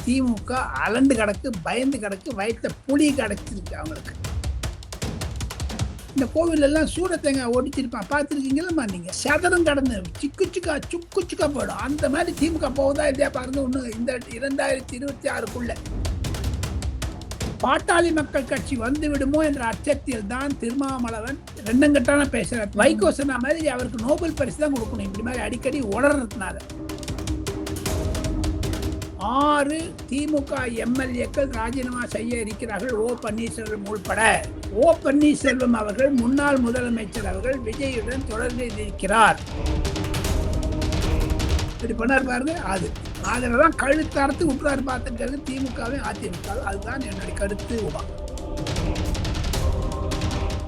திமுக அலண்டு கிடக்கு, பயந்து கிடக்கு, வயிற்ற புளி கிடச்சிருக்கு அவங்களுக்கு. இந்த கோவில் எல்லாம் சூரத்தேங்காய் ஒடிச்சிருப்பான், பார்த்துருக்கீங்களா நீங்க? சதரம் கடந்து சுக்குச்சுக்கா போயிடும். அந்த மாதிரி திமுக போகுதா இல்லையா பாருங்க. ஒண்ணு இந்த 2026க்குள்ள பாட்டாளி மக்கள் கட்சி வந்து விடுமோ என்ற அச்சத்தில் தான் திருமாவளவன் ரெண்டங்கட்டான பேசுறார். வைகோ சொன்ன மாதிரி அவருக்கு நோபல் பரிசு தான் கொடுக்கணும். இப்படி மாதிரி அடிக்கடி உளறதுனால 6 திமுக எம்எல்ஏக்கள் ராஜினாமா செய்ய இருக்கிறார்கள். ஓ பன்னீர்செல்வம் உள்பட. ஓ பன்னீர்செல்வம் அவர்கள் முன்னாள் முதலமைச்சர் அவர்கள் விஜயுடன் தொடர்பில் இருக்கிறார். இப்படி பண்ணார் பாருங்க. அதுலதான் கழுத்தறுத்து விட்டுறாரு பார்த்துக்கிறது திமுகவையும் அதிமுக. அதுதான் என்னுடைய கருத்து.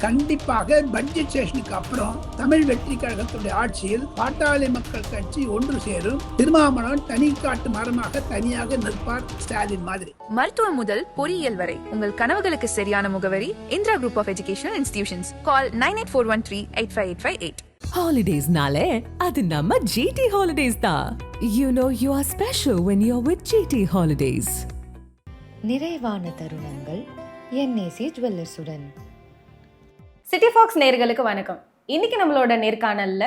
கண்டிப்பாக பட்ஜெட் செஷனுக்கு அப்புறம் தமிழ் வெற்றி கழகத்துடைய ஆட்சியில் பாட்டாளி மக்கள் கட்சி ஒன்று சேரும். திருமாவளவன் தனி காட்டு மரமாக தனியாக நிற்பார், ஸ்டாலின் மாதிரி. மருத்துவம் முதல் பொறியியல் வரை உங்கள் கனவுகளுக்கு சரியான முகவரி Indira group of educational institutions. Call 9841385858. Holidays-nale, adu namma GT Holidays da. You know you are special when you're with GT Holidays. நிறைவான தருணங்கள் என்ஏசி ஜுவல்லர்ஸுடன். சிட்டி ஃபாக்ஸ் நேயர்களுக்கு வணக்கம். இன்னைக்கு நம்மளோட நேர்காணல்ல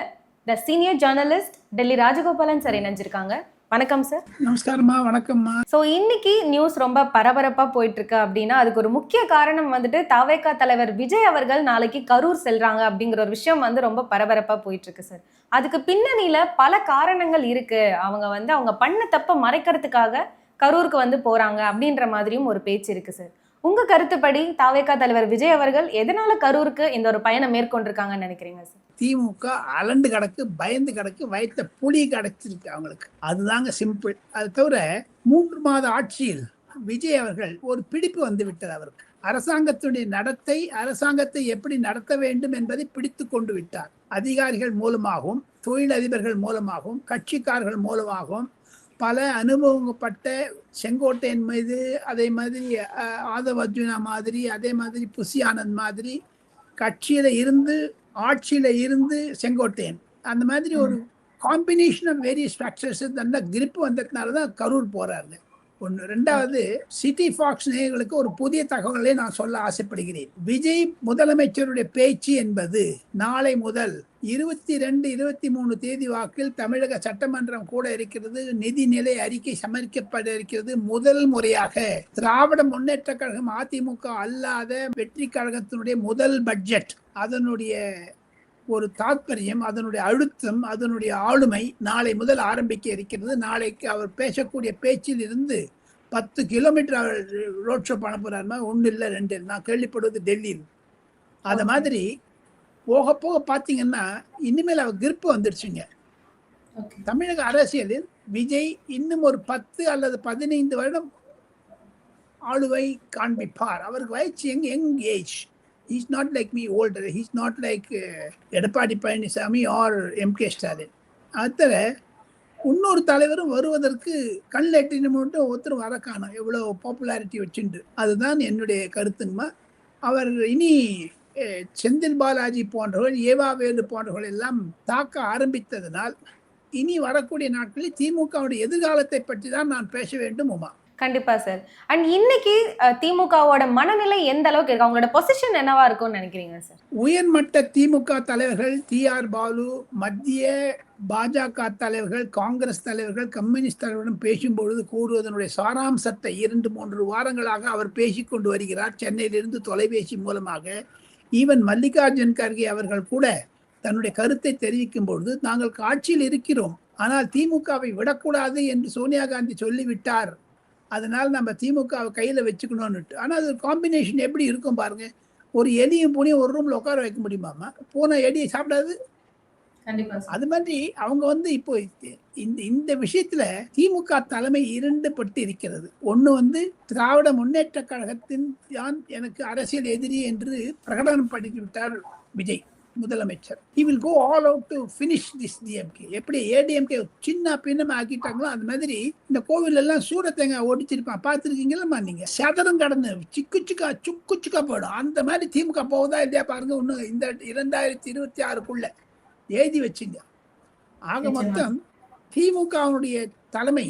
the senior journalist Delhi Rajagopalan sir இணைஞ்சிருக்காங்க. வணக்கம் சார். நமஸ்காரம்மா. வணக்கம்மா. ஸோ இன்னைக்கு நியூஸ் ரொம்ப பரபரப்பா போயிட்டு இருக்கு அப்படின்னா அதுக்கு ஒரு முக்கிய காரணம் வந்துட்டு தவேகா தலைவர் விஜய் அவர்கள் நாளைக்கு கரூர் செல்றாங்க அப்படிங்கிற ஒரு விஷயம் வந்து ரொம்ப பரபரப்பா போயிட்டு இருக்கு சார். அதுக்கு பின்னணியில பல காரணங்கள் இருக்கு. அவங்க அவங்க பண்ண தப்ப மறைக்கிறதுக்காக கரூருக்கு வந்து போறாங்க அப்படின்ற மாதிரியும் ஒரு பேச்சு இருக்கு சார். உங்க கருத்துப்படி தவேகா தலைவர் விஜய் அவர்கள் எதனால கரூருக்கு இந்த ஒரு பயணம் மேற்கொண்டிருக்காங்கன்னு நினைக்கிறீங்க சார்? திமுக அலண்டு கிடக்கு, பயந்து கிடக்கு, வயிற்ற புளி கிடச்சிருக்கு அவங்களுக்கு. அதுதாங்க சிம்பிள். அது தவிர 3 மாத ஆட்சியில் விஜய் அவர்கள் ஒரு பிடிப்பு வந்து விட்டது அவருக்கு. அரசாங்கத்துடைய நடத்தை, அரசாங்கத்தை எப்படி நடத்த வேண்டும் என்பதை பிடித்து கொண்டு விட்டார். அதிகாரிகள் மூலமாகவும், தொழிலதிபர்கள் மூலமாகவும், கட்சிக்காரர்கள் மூலமாகவும், பல அனுபவப்பட்ட செங்கோட்டையன் மீது, அதே மாதிரி ஆதவ் அர்ஜுனா மாதிரி, அதே மாதிரி புசி ஆனந்த் மாதிரி, கட்சியில இருந்து ஆட்சியில இருந்து செங்கோட்டையன், அந்த மாதிரி ஒரு காம்பினேஷன் ஆஃப் வேரியஸ் ஃபேக்டர்ஸ் நல்ல கிரிப் வந்ததுனால தான் கரூர் போறாரு. ஒன்று. ரெண்டாவது, சிட்டி ஃபாக்ஸ் நேயர்களுக்கு ஒரு புதிய தகவலை நான் சொல்ல ஆசைப்படுகிறேன். விஜய் முதலமைச்சருடைய பேச்சு என்பது நாளை முதல் 22, 23 தேதி வாக்கில் தமிழக சட்டமன்றம் கூட இருக்கிறது. நிதிநிலை அறிக்கை சமர்ப்பிக்கப்பட இருக்கிறது. முதல் முறையாக திராவிட முன்னேற்ற கழகம் அதிமுக அல்லாத வெற்றி கழகத்தினுடைய முதல் பட்ஜெட், அதனுடைய ஒரு தாற்பயம், அதனுடைய அழுத்தம், அதனுடைய ஆளுமை நாளை முதல் ஆரம்பிக்க இருக்கிறது. நாளைக்கு அவர் பேசக்கூடிய பேச்சில் இருந்து 10 கிலோமீட்டர் அவர் ரோட் ஷோ பண்ண போறாருமா. 1 இல்லை 2 நான் கேள்விப்படுவது டெல்லியில். அது மாதிரி போக போக பார்த்தீங்கன்னா இனிமேல் அவர் கிரிப்பு வந்துடுச்சுங்க. தமிழக அரசியலில் விஜய் இன்னும் ஒரு 10 அல்லது 15 வருடம் ஆளுவை காண்பிப்பார். அவருக்கு வயசு young age. He's not like me older. He's not like Edappadi Palaniswami or MK Stalin. அதில் இன்னொரு தலைவரும் வருவதற்கு கண்ணில் எட்டின மட்டும் ஒருத்தர் வர காணும், எவ்வளோ பாப்புலாரிட்டி வச்சுண்டு. அதுதான் என்னுடைய கருத்துங்கம்மா. அவர் இனி செந்தில் பாலாஜி போன்றவர்கள், ஏவாவேலு போன்றவர்கள் எல்லாம் தாக்க ஆரம்பித்ததனால் இனி வரக்கூடிய நாட்களில் திமுகவுடைய எதிர்காலத்தை பற்றி தான் நான் பேச வேண்டும். உமா. கண்டிப்பா சார். அண்ட் இன்னைக்கு திமுகவோட மனநிலை எந்த அளவுக்கு இருக்கு, அவங்களோட பொசிஷன் என்னவா இருக்கும்னு நினைக்கிறீங்க சார்? உயர்மட்ட திமுக தலைவர்கள் TR பாலு, மத்திய பாஜக தலைவர்கள், காங்கிரஸ் தலைவர்கள், கம்யூனிஸ்ட் தலைவர்களும் பேசும்பொழுது கூறுவதனுடைய சாராம்சத்தை 2-3 வாரங்களாக அவர் பேசிக்கொண்டு வருகிறார். சென்னையிலிருந்து தொலைபேசி மூலமாக. ஈவன் மல்லிகார்ஜுன் கர்கே அவர்கள் கூட தன்னுடைய கருத்தை தெரிவிக்கும் பொழுது, நாங்கள் ஆட்சியில் இருக்கிறோம், ஆனால் திமுகவை விடக்கூடாது என்று சோனியா காந்தி சொல்லிவிட்டார், அதனால் நம்ம திமுகவை கையில் வச்சுக்கணும்னு. ஆனால் அது காம்பினேஷன் எப்படி இருக்கும் பாருங்க. ஒரு எலியும் பூனையும் ஒரு ரூம்ல உட்கார வைக்க முடியுமாமா? பூனை எலியை சாப்பிடாது. அது மாதிரி அவங்க இப்போ இந்த விஷயத்துல திமுக தலைமை 2 பட்டு இருக்கிறது. ஒண்ணு திராவிட முன்னேற்ற கழகத்தின் தான் எனக்கு அரசியல் எதிரி என்று பிரகடனம் பண்ணிவிட்டார் விஜய் முதலமைச்சர். He will go all out to finish this DMK. எப்படி ADMK சின்ன பின்னமா ஆக்கிட்டாங்களோ அது மாதிரி இந்த கோவில் எல்லாம் சூரத்தேங்காய் ஒடிச்சிருப்பான், பார்த்துருக்கீங்களா நீங்க? சதரம் கடந்து சுக்குச்சுக்கா போயிடும். அந்த மாதிரி திமுக போகுதா இல்லையா பாருங்க. ஒண்ணு இந்த 2026க்குள்ள எழுதி வச்சுங்க. ஆக மொத்தம் திமுகவுடைய தலைமை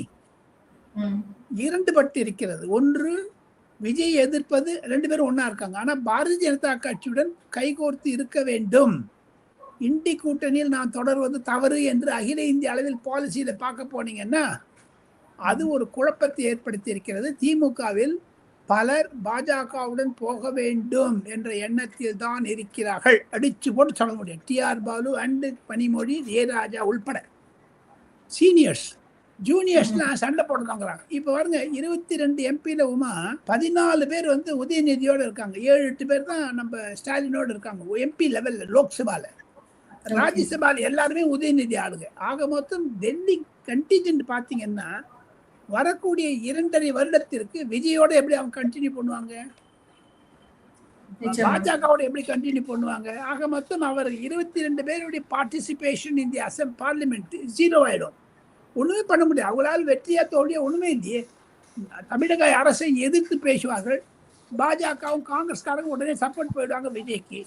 இரண்டுபட்டு இருக்கிறது. ஒன்று விஜய் எதிர்ப்பது, 2 பேரும் ஒண்ணா இருக்காங்க. ஆனா பாரதிய ஜனதா கட்சியுடன் கைகோர்த்து இருக்க வேண்டும். இண்டி கூட்டணியில் நான் தொடர்வது தவறு என்று அகில இந்திய அளவில் பாலிசியில பார்க்க போனீங்கன்னா அது ஒரு குழப்பத்தை ஏற்படுத்தி இருக்கிறது. திமுகவில் பலர் பாஜகவுடன் போக வேண்டும் என்ற எண்ணத்தில் தான் இருக்கிறார்கள். அடிச்சு போட்டு சொல்ல முடியும். டிஆர் பாலு அண்ட் பனிமொழி, ஜெயராஜா உள்பட சீனியர்ஸ். ஜூனியர்ஸ்லாம் சண்டை போட்டுக்காங்கிறாங்க. இப்போ பாருங்க, 22 எம்பியில் 14 பேர் வந்து உதயநிதியோடு இருக்காங்க. 7-8 பேர் தான் நம்ம ஸ்டாலினோடு இருக்காங்க எம்பி லெவலில். லோக்சபாவில், ராஜ்யசபாவில் எல்லாருமே உதயநிதி ஆளுங்க. ஆக மொத்தம் டெல்லி கண்டிஜென்ட் பார்த்தீங்கன்னா வரக்கூடிய 2.5 வருடத்திற்கு விஜயோட எப்படி அவங்க கண்டினியூ பண்ணுவாங்க, பாஜகவோட எப்படி கண்டினியூ பண்ணுவாங்க? ஆக மொத்தம் அவர் 22 பேருடைய பார்ட்டிசிபேஷன் இந்த பார்லிமெண்ட் 0 ஆயிடும். ஒண்ணுமே பண்ண முடியாது. அவங்களால் வெற்றியா தோல்வியா ஒண்ணுமே இல்லையே. தமிழக அரசை எதிர்த்து பேசுவார்கள். பாஜகவும் காங்கிரஸ்காரங்க உடனே சப்போர்ட் போயிடுவாங்க விஜய்க்கு.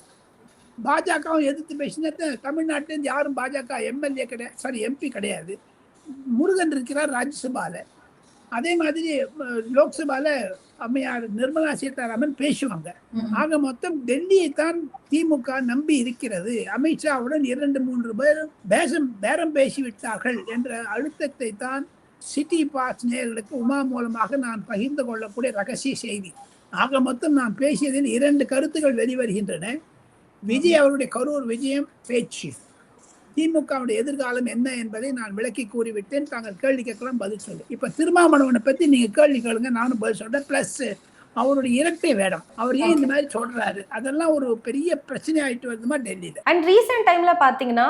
பாஜகவும் எதிர்த்து பேசினா தமிழ்நாட்டிலேருந்து யாரும் பாஜக எம்எல்ஏ கிடையாது, சாரி எம்பி கிடையாது. முருகன் இருக்கிறார் ராஜ்யசபால. அதே மாதிரி லோக்சபால அம்மையார் நிர்மலா சீதாராமன் பேசுவாங்க. ஆக மொத்தம் டெல்லியை தான் திமுக நம்பி இருக்கிறது. அமித்ஷாவுடன் 2-3 பேரம் பேசிவிட்டார்கள் என்ற அழுத்தத்தை தான் சிட்டி பாஸ் நேயர்களுக்கு உமா மூலமாக நான் பகிர்ந்து கொள்ளக்கூடிய ரகசிய செய்தி. ஆக மொத்தம் நான் பேசியதில் 2 கருத்துக்கள் வெளிவருகின்றன. விஜய் அவருடைய கரூர் விஜயம் பேச்சு, திமுகவுடைய எதிர்காலம் என்ன என்பதை நான் விளக்கி கூறிவிட்டேன். தாங்கள் கேள்வி கேட்கலாம், பதில் சொல்லு. இப்ப திருமாவளவனை பத்தி நீங்க கேள்வி கேளுங்க, நானும் பதில் சொல்றேன். பிளஸ் அவருடைய இரட்டை வேடம், அவர் ஏன் இந்த மாதிரி சொல்றாரு, அதெல்லாம் ஒரு பெரிய பிரச்சனை ஆயிட்டு வருதுமா டெல்லியில. அண்ட் ரீசெண்ட் டைம்ல பாத்தீங்கன்னா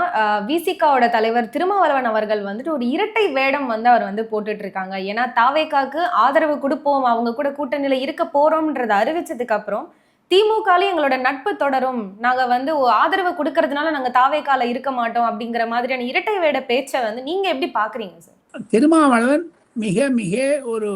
விசிகாவோட தலைவர் திருமாவளவன் அவர்கள் வந்துட்டு ஒரு இரட்டை வேடம் வந்து அவர் வந்து போட்டுட்டு இருக்காங்க. ஏன்னா தாவேகாக்கு ஆதரவு கொடுப்போம், அவங்க கூட கூட்டணியில இருக்க போறோம்ன்றதை அறிவிச்சதுக்கு அப்புறம் திமுகலையும் எங்களோட நட்பு தொடரும், நாங்க வந்து ஆதரவு கொடுக்கறதுனால நாங்க தாவேகால இருக்க மாட்டோம் அப்படிங்கிற மாதிரியான இரட்டை வேட பேச்சை வந்து நீங்க எப்படி பாக்குறீங்க சார்? திருமாவளவன் மிக மிக ஒரு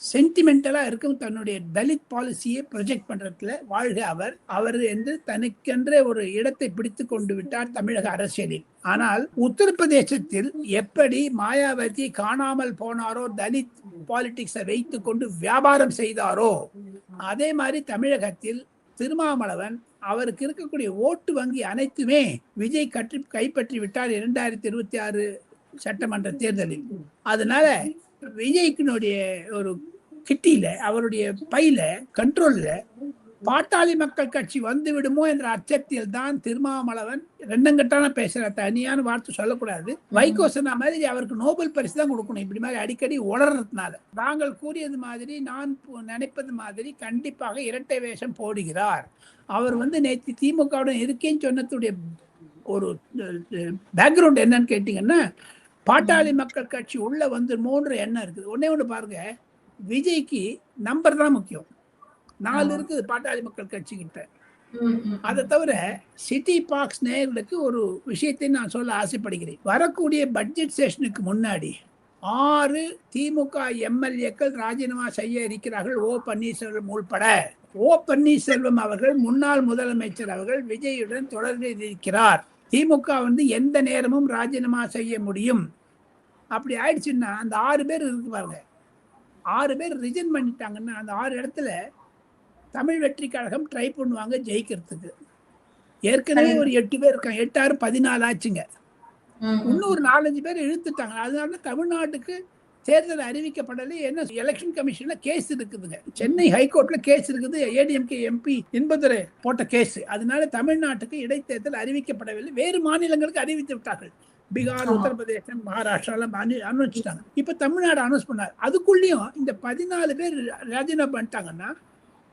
சென்டிமெண்டலா இருக்கும். தன்னுடைய தலித் பாலிசியை ப்ரொஜெக்ட் பண்றதுல வாழ்க அவர் என்று தனக்கென்ற ஒரு இடத்தை பிடித்து கொண்டு விட்டார் தமிழக அரசியலில். ஆனால் உத்தரப்பிரதேசத்தில் எப்படி மாயாவதி காணாமல் போனாரோ, தலித் பாலிடிக்ஸை வைத்து கொண்டு வியாபாரம் செய்தாரோ, அதே மாதிரி தமிழகத்தில் திருமாவளவன் அவருக்கு இருக்கக்கூடிய ஓட்டு வங்கி அனைத்துமே விஜய் கைப்பற்றி விட்டார் 2026 சட்டமன்ற தேர்தலில். அதனால விஜய்க்கினுடைய ஒரு கிட்டியில, அவருடைய பையில, கண்ட்ரோல்ல பாட்டாளி மக்கள் கட்சி வந்து விடுமோ என்ற அச்சத்தில் தான் திருமாவளவன் ரெண்டங்கட்டான பேசுற. தனியான வார்த்தை சொல்லக்கூடாது. வைகோ சொன்ன மாதிரி அவருக்கு நோபல் பரிசு தான் கொடுக்கணும். இப்படி மாதிரி அடிக்கடி உளறதுனால நாங்கள் கூறியது மாதிரி, நான் நினைப்பது மாதிரி கண்டிப்பாக இரட்டை வேஷம் போடுகிறார். அவர் வந்து நேற்று திமுகவுடன் இருக்கேன்னு சொன்னதுடைய ஒரு பேக்ரவுண்ட் என்னன்னு கேட்டீங்கன்னா, பாட்டாளி மக்கள் கட்சி உள்ள வந்து 3 எண்ணம் இருக்குது. ஒண்ணு பாருங்க, விஜய்க்கு நம்பர் தான் முக்கியம். 4 இருக்குது பாட்டாளி மக்கள் கட்சி கிட்ட. அதை தவிர சிட்டி பாக்ஸ் நேயர்களுக்கு ஒரு விஷயத்தை நான் சொல்ல ஆசைப்படுகிறேன். வரக்கூடிய பட்ஜெட் செஷனுக்கு முன்னாடி 6 திமுக எம்எல்ஏக்கள் ராஜினாமா செய்ய இருக்கிறார்கள். ஓ பன்னீர்செல்வம் உள்பட. ஓ பன்னீர்செல்வம் அவர்கள் முன்னாள் முதலமைச்சர் அவர்கள் விஜயுடன் தொடர்பில் இருக்கிறார். திமுக வந்து எந்த நேரமும் ராஜினாமா செய்ய முடியும். அப்படி ஆயிடுச்சுன்னா அந்த 6 பேர் இருக்கு பாருங்க, 6 பேர் ரிஜன் பண்ணிட்டாங்கன்னா அந்த 6 இடத்துல தமிழ் வெற்றி கழகம் ட்ரை பண்ணுவாங்க ஜெயிக்கிறதுக்கு. ஏற்கனவே ஒரு 8 பேர் இருக்காங்க. 8 14 ஆச்சுங்க. இன்னும் ஒரு 4-5 பேர் இழுத்துட்டாங்க. அதனால தமிழ்நாட்டுக்கு தேர்தல் அறிவிக்கப்படலை. என்ன எலெக்ஷன் கமிஷன்ல கேஸ் இருக்குதுங்க. சென்னை ஹைகோர்ட்ல கேஸ் இருக்குது. ஏடிஎம்கே எம்பி இன்பதுரை போட்ட கேஸ். அதனால தமிழ்நாட்டுக்கு இடைத்தேர்தல் அறிவிக்கப்படவில்லை. வேறு மாநிலங்களுக்கு அறிவித்து விட்டார்கள். பீகார், உத்தரப்பிரதேசம், மகாராஷ்டிரால அனுப்பிச்சிட்டாங்க. இப்ப தமிழ்நாடு அனௌன்ஸ் பண்ணார். அதுக்குள்ளேயும் இந்த 14 பேர் ராஜினாமா பண்ணிட்டாங்கன்னா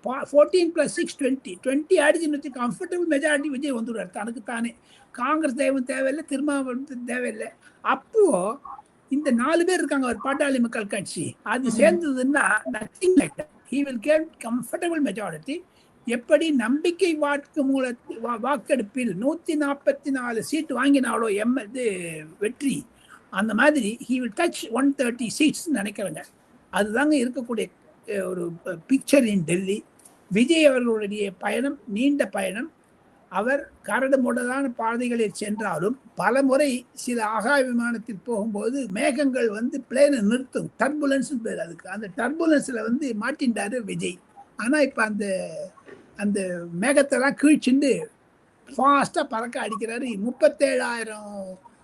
14 + 6 20 ஆயிடுச்சுன்னு வச்சு கம்ஃபர்டபுள் மெஜாரிட்டி விஜய் வந்துடுவார் தனக்கு தானே. காங்கிரஸ் தெய்வம் தேவையில்லை, திருமாவளவன் தேவையில்லை. அப்போ இந்த 4 பேர் இருக்காங்க ஒரு பாட்டாளி மக்கள் கட்சி, அது சேர்ந்ததுன்னா nothing like that. He will get comfortable majority. எப்படி நம்பிக்கை வாக்கெடுப்பில் 144 சீட்டு வாங்கினாலோ வெற்றி, அந்த மாதிரி ஹி வில் டச் 130 சீட்ஸ் நினைக்கிறேங்க. அதுதாங்க இருக்கக்கூடிய ஒரு பிக்சர் இன் டெல்லி. விஜய் அவர்களுடைய பயணம் நீண்ட பயணம். அவர் கரடு முரடான பாதைகளில் சென்றாலும் பல முறை சில ஆகாய விமானத்தில் போகும்போது மேகங்கள் வந்து பிளேனை நிறுத்தும், டர்புலன்ஸ் பேர் அதுக்கு. அந்த டர்புலன்ஸ்ல வந்து மாட்டின்றாரு விஜய். ஆனா இப்ப அந்த அந்த மேகத்தெல்லாம் கீழ்ச்சிண்டு ஃபாஸ்டா பறக்க அடிக்கிறாரு. 37,000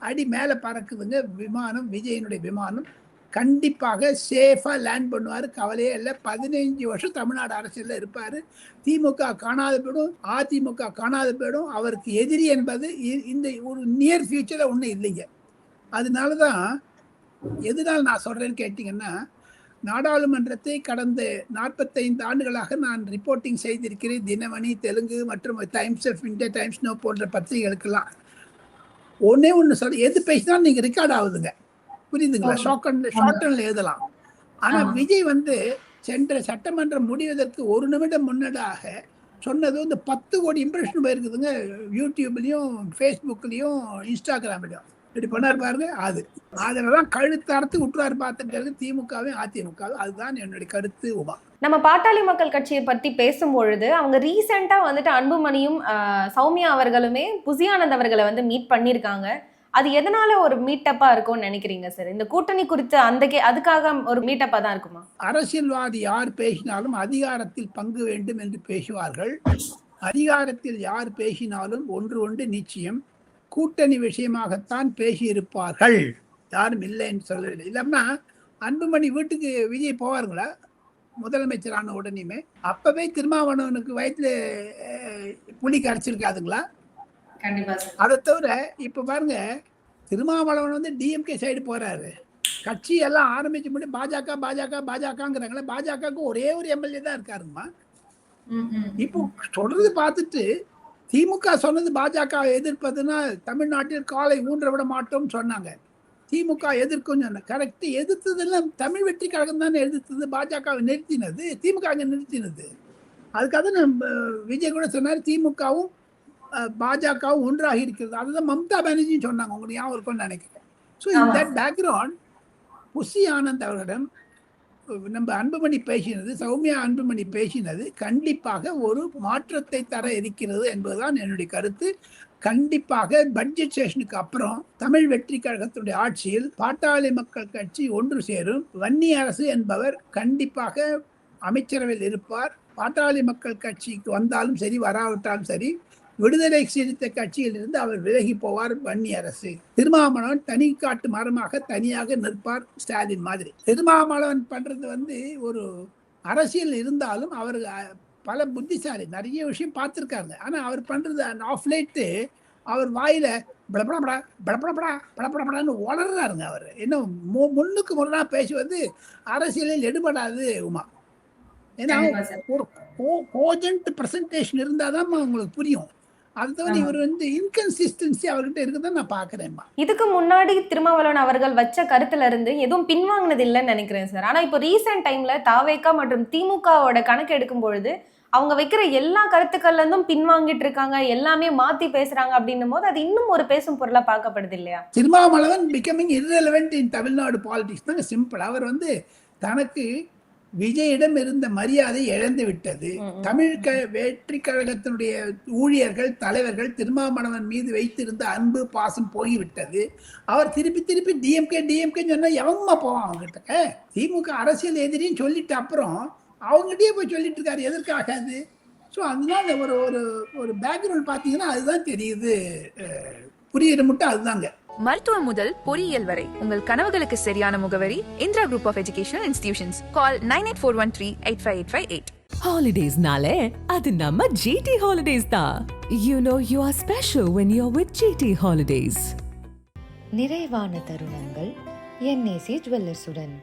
அடி மேல பறக்குதுங்க விமானம், விஜயனுடைய விமானம். கண்டிப்பாக சேஃபா லேண்ட் பண்ணுவார், கவலையே இல்லை. 15 வருஷம் தமிழ்நாடு அரசியல்ல இருப்பாரு. திமுக காணாத போயிடும், அதிமுக காணாத போயிடும். அவருக்கு எதிரி என்பது இந்த ஒரு நியர் ஃபியூச்சர்ல ஒன்றும் இல்லைங்க. அதனாலதான் எதனால நான் சொல்றேன்னு கேட்டீங்கன்னா, நாடாளுமன்றத்தை கடந்த 45 ஆண்டுகளாக நான் ரிப்போர்ட்டிங் செய்திருக்கிறேன். தினமணி, தெலுங்கு மற்றும் Times of India, Times now போன்ற பத்திரிகைகளுக்கெல்லாம். ஒண்ணு சொல்ல, எது பேசினாலும் நீங்க ரெக்கார்ட் ஆகுதுங்க, புரியுதுங்களா? ஷார்ட்ல எழுதலாம். ஆனா விஜய் வந்து சென்ற சட்டமன்றம் முடிவதற்கு ஒரு நிமிடம் முன்னதாக சொன்னது வந்து 10 கோடி இம்ப்ரெஷன் போயிருக்குதுங்க, யூடியூப்லயும் ஃபேஸ்புக்லயும் இன்ஸ்டாகிராம்லயும். இப்படி பண்ணாரு பாருங்க. அதுலதான் கழுத்தறுத்து விட்டுறாரு பார்த்துட்டு திமுகவும் அதிமுகவும். அதுதான் என்னுடைய கருத்து. உமா, நம்ம பாட்டாளி மக்கள் கட்சியை பத்தி பேசும்பொழுது அவங்க ரீசெண்டா வந்துட்டு அன்புமணியும் சௌமியா அவர்களுமே புசியானந்த் அவர்களை வந்து மீட் பண்ணியிருக்காங்க. அது எதனால ஒரு மீட்டப்பா இருக்கும்னு நினைக்கிறீங்க சார்? இந்த கூட்டணி குறித்து அதுக்காக ஒரு மீட்டப்பா தான் இருக்குமா? அரசியல்வாதி யார் பேசினாலும் அதிகாரத்தில் பங்கு வேண்டும் என்று பேசுவார்கள். அதிகாரத்தில் யார் பேசினாலும் ஒன்று நிச்சயம், கூட்டணி விஷயமாகத்தான் பேசியிருப்பார்கள். யாரும் இல்லைன்னு சொல்லவில்லை. இல்லைன்னா அன்புமணி வீட்டுக்கு விஜய் போவாருங்களா முதலமைச்சரான உடனேயுமே? அப்பவே திருமாவளவனுக்கு வயிற்றுல புலி கரைச்சிருக்காதுங்களா? அதை தவிர இப்ப பாருங்க, திருமாவளவன் வந்து டிஎம்கே சைடு போறாரு. கட்சி எல்லாம் ஆரம்பிச்சு முடியும் பாஜகங்கிறாங்களே, பாஜகவுக்கு ஒரே ஒரு எம்எல்ஏ தான் இருக்காருமா. இப்போ சொல்றது பார்த்துட்டு திமுக சொன்னது பாஜக எதிர்ப்பதுன்னா தமிழ்நாட்டில் காலை ஊன்ற விட மாட்டோம்னு சொன்னாங்க. திமுக எதிர்க்கும் சொன்ன கரெக்ட். எதிர்த்ததெல்லாம் தமிழ் வெற்றி கழகம் தானே எதிர்த்தது, பாஜகவை நிறுத்தினது, திமுக நிறுத்தினது. அதுக்காக விஜய் கூட சொன்னார் திமுகவும் பாஜகவும் ஒன்றாக இருக்கிறது. அதுதான் மம்தா பானர்ஜின்னு சொன்னாங்க, உங்களுக்கு ஞாபகம் இருக்கும்னு நினைக்கிறேன். So in that background Bussy Anand அவர்களிடம் நம்ம அன்புமணி பேசினது, சௌமியா அன்புமணி பேசினது கண்டிப்பாக ஒரு மாற்றத்தை தர இருக்கிறது என்பதுதான் என்னுடைய கருத்து. கண்டிப்பாக பட்ஜெட் செஷனுக்கு அப்புறம் தமிழ் வெற்றி கழகத்துடைய ஆட்சியில் பாட்டாளி மக்கள் கட்சி ஒன்று சேரும். வன்னி அரசு என்பவர் கண்டிப்பாக அமைச்சரவையில் இருப்பார். பாட்டாளி மக்கள் கட்சிக்கு வந்தாலும் சரி, வராவிட்டாலும் சரி, விடுதலை சிறுத்தை கட்சியில் இருந்து அவர் விலகி போவார். வன்னி அரசு. திருமாவளவன் தனி காட்டு மரமாக தனியாக நிற்பார், ஸ்டாலின் மாதிரி. திருமாவளவன் பண்றது வந்து ஒரு அரசியல் இருந்தாலும் அவர் பல புத்திசாலி, நிறைய விஷயம் பார்த்துருக்காங்க. ஆனா அவர் பண்றது ஆஃப் லைட்டு அவர் வாயில படப்படப்படா படப்படப்படா படப்படப்படான்னு வளர்றாருங்க. அவர் என்ன முன்னுக்கு முன்னா பேசுவது அரசியலில் எடுபடாது உமா. ஏன்னா ஒரு கோஜென்ட் பிரசன்டேஷன் இருந்தாதான் உங்களுக்கு புரியும். அதுதான் இவர் வந்து இன்கன்சிஸ்டன்சி அவர்கிட்ட இருக்குதான் நான் பாக்குறேன்மா. இதுக்கு முன்னாடி திருமாவளவன் அவர்கள் வச்ச கருத்துல இருந்து எதுவும் பின்வாங்கினது இல்லைன்னு நினைக்கிறேன் சார். ஆனா இப்போ ரீசெண்ட் டைம்ல தாவேகா மற்றும் திமுகவோட கணக்கு எடுக்கும் பொழுது அவங்க வைக்கிற எல்லா கருத்துக்கள்ல இருந்தும் பின்வாங்கிட்டு இருக்காங்க, எல்லாமே மாத்தி பேசுறாங்க அப்படின்னும் போது அது இன்னும் ஒரு பேசும் பொருளா பார்க்கப்படுது இல்லையா? Thirumavalavan becoming irrelevant in Tamil Nadu politics தான் சிம்பிள். அவர் வந்து தனக்கு விஜயிடம் இருந்த மரியாதை இழந்து விட்டது. தமிழ் வெற்றி கழகத்தினுடைய ஊழியர்கள், தலைவர்கள் திருமாவளவன் மீது வைத்திருந்த அன்பு பாசம் போய்விட்டது. அவர் திருப்பி டிஎம்கே சொன்னா எவங்கம்மா போவான் அவங்ககிட்ட? திமுக அரசியல் எதிரின்னு சொல்லிட்டு அப்புறம் அவங்ககிட்டயே போய் சொல்லிட்டு இருக்காரு, எதற்காகாது? ஸோ அதுதான் ஒரு பேக்ரவுண்ட் பார்த்தீங்கன்னா அதுதான் தெரியுது, புரியுற மட்டும் அதுதாங்க. மருத்துவம் முதல் பொறியியல் வரை உங்கள் கனவுகளுக்கு சரியான முகவரி Indira group of education institutions. Call 9841385858. Holidays-nale adu namma GT Holidays da. You know you are special when you're with GT Holidays. நிறைவான தருணங்கள் NAC ஜுவல்லர்ஸுடன்.